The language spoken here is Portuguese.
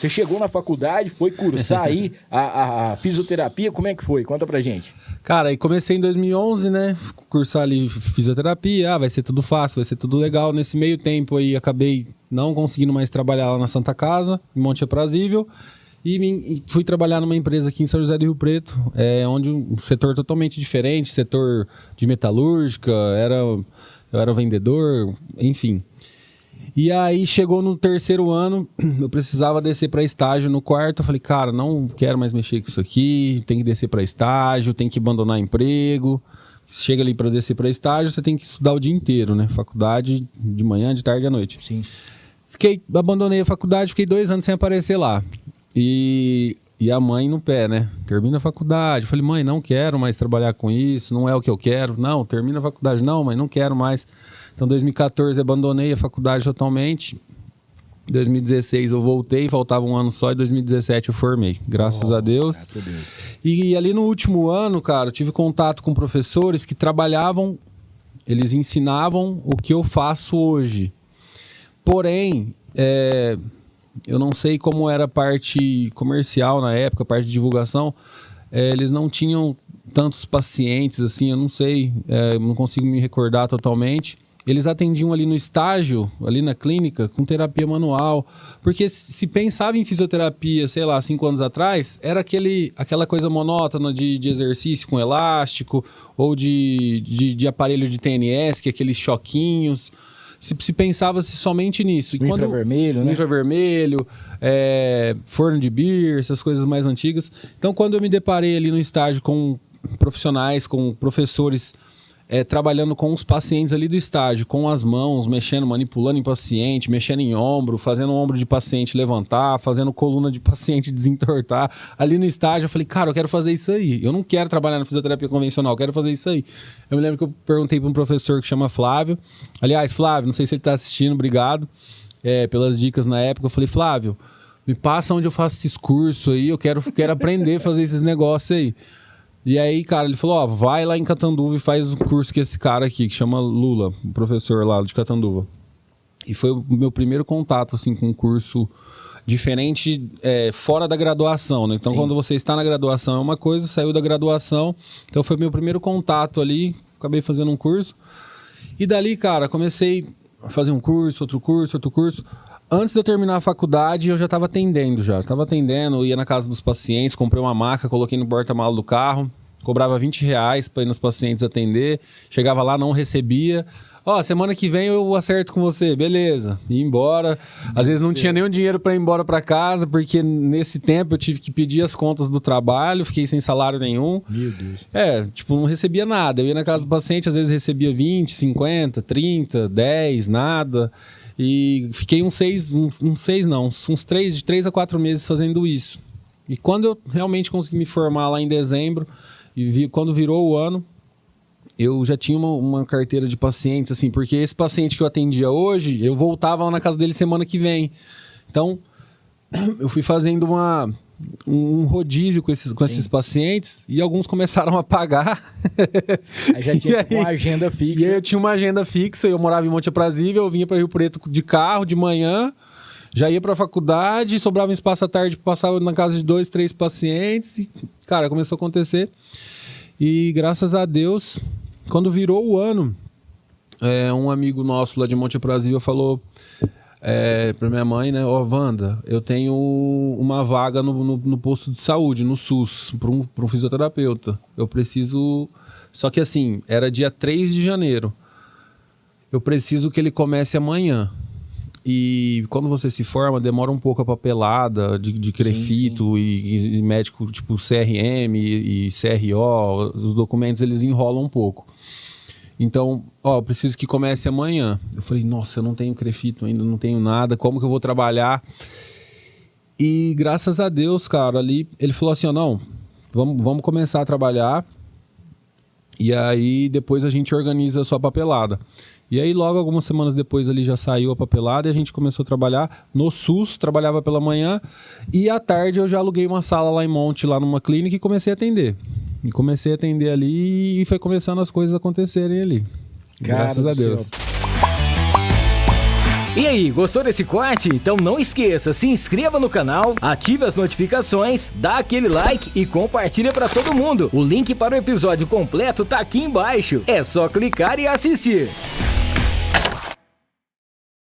Você chegou na faculdade, foi cursar aí a fisioterapia, como é que foi? Conta pra gente. Cara, aí comecei em 2011, né? Cursar ali fisioterapia, vai ser tudo fácil, vai ser tudo legal. Nesse meio tempo aí, acabei não conseguindo mais trabalhar lá na Santa Casa, em Monte Aprazível. E fui trabalhar numa empresa aqui em São José do Rio Preto, onde um setor totalmente diferente, setor de metalúrgica, eu era vendedor, enfim. E aí chegou no terceiro ano, eu precisava descer para estágio no quarto, eu falei, cara, não quero mais mexer com isso aqui, tem que descer para estágio, tem que abandonar emprego. Chega ali para descer para estágio, você tem que estudar o dia inteiro, né? Faculdade de manhã, de tarde e à noite. Sim. Abandonei a faculdade, fiquei 2 anos sem aparecer lá. E a mãe no pé, né? Termina a faculdade. Eu falei, mãe, não quero mais trabalhar com isso, não é o que eu quero. Não, termina a faculdade. Não, mãe, não quero mais. Então, em 2014, abandonei a faculdade totalmente. Em 2016, eu voltei, faltava um ano só. Em 2017, eu formei, graças a Deus. Graças a Deus. E ali no último ano, cara, eu tive contato com professores que trabalhavam, eles ensinavam o que eu faço hoje. Porém, eu não sei como era a parte comercial na época, a parte de divulgação. Eles não tinham tantos pacientes, assim, eu não sei, não consigo me recordar totalmente. Eles atendiam ali no estágio, ali na clínica, com terapia manual. Porque se pensava em fisioterapia, sei lá, 5 anos atrás, era aquela coisa monótona de exercício com elástico, ou de aparelho de TNS, que é aqueles choquinhos. Se pensava-se somente nisso. E Infravermelho, né? Infravermelho, forno de beer, essas coisas mais antigas. Então, quando eu me deparei ali no estágio com profissionais, com professores, trabalhando com os pacientes ali do estágio, com as mãos, mexendo, manipulando em paciente, mexendo em ombro, fazendo o ombro de paciente levantar, fazendo coluna de paciente desentortar. Ali no estágio eu falei, cara, eu quero fazer isso aí. Eu não quero trabalhar na fisioterapia convencional, eu quero fazer isso aí. Eu me lembro que eu perguntei para um professor que chama Flávio. Aliás, Flávio, não sei se ele está assistindo, obrigado pelas dicas na época. Eu falei, Flávio, me passa onde eu faço esses cursos aí, eu quero aprender a fazer esses negócios aí. E aí, cara, ele falou, vai lá em Catanduva e faz o curso com esse cara aqui, que chama Lula, o professor lá de Catanduva. E foi o meu primeiro contato, assim, com um curso diferente, fora da graduação, né? Então, quando você está na graduação é uma coisa, saiu da graduação. Então, foi meu primeiro contato ali, acabei fazendo um curso. E dali, cara, comecei a fazer um curso, outro curso, outro curso. Antes de eu terminar a faculdade, eu já estava atendendo, ia na casa dos pacientes, comprei uma maca, coloquei no porta-malas do carro, cobrava R$20 para ir nos pacientes atender, chegava lá, não recebia. Semana que vem eu acerto com você, beleza, ia embora. Às vezes não tinha nem o dinheiro para ir embora para casa, porque nesse tempo eu tive que pedir as contas do trabalho, fiquei sem salário nenhum. Meu Deus. Não recebia nada. Eu ia na casa do paciente, às vezes recebia 20, 50, 30, 10, nada. E fiquei uns 3 a 4 meses fazendo isso. E quando eu realmente consegui me formar lá em dezembro, quando virou o ano, eu já tinha uma carteira de pacientes, assim, porque esse paciente que eu atendia hoje, eu voltava lá na casa dele semana que vem. Então, eu fui fazendo um rodízio com esses pacientes e alguns começaram a pagar. Aí já tinha uma agenda fixa. E aí eu tinha uma agenda fixa, eu morava em Monte Aprazível, eu vinha para Rio Preto de carro, de manhã, já ia para a faculdade, sobrava um espaço à tarde, passava na casa de 2, 3 pacientes e, cara, começou a acontecer. E graças a Deus, quando virou o ano, um amigo nosso lá de Monte Aprazível falou pra minha mãe, né? Wanda, eu tenho uma vaga no posto de saúde, no SUS, para um fisioterapeuta. Eu preciso... Só que assim, era dia 3 de janeiro. Eu preciso que ele comece amanhã. E quando você se forma, demora um pouco a papelada de crefito e médico tipo CRM e CRO. Os documentos, eles enrolam um pouco. Então, eu preciso que comece amanhã. Eu falei, nossa, eu não tenho crefito ainda, não tenho nada, como que eu vou trabalhar? E graças a Deus, cara, ali, ele falou assim, não, vamos começar a trabalhar e aí depois a gente organiza a sua papelada. E aí logo algumas semanas depois ali já saiu a papelada e a gente começou a trabalhar no SUS, trabalhava pela manhã e à tarde eu já aluguei uma sala lá em Monte, lá numa clínica e comecei a atender. E comecei a atender ali e foi começando as coisas a acontecerem ali. Graças a Deus. E aí, gostou desse corte? Então não esqueça, se inscreva no canal, ative as notificações, dá aquele like e compartilha para todo mundo. O link para o episódio completo tá aqui embaixo. É só clicar e assistir.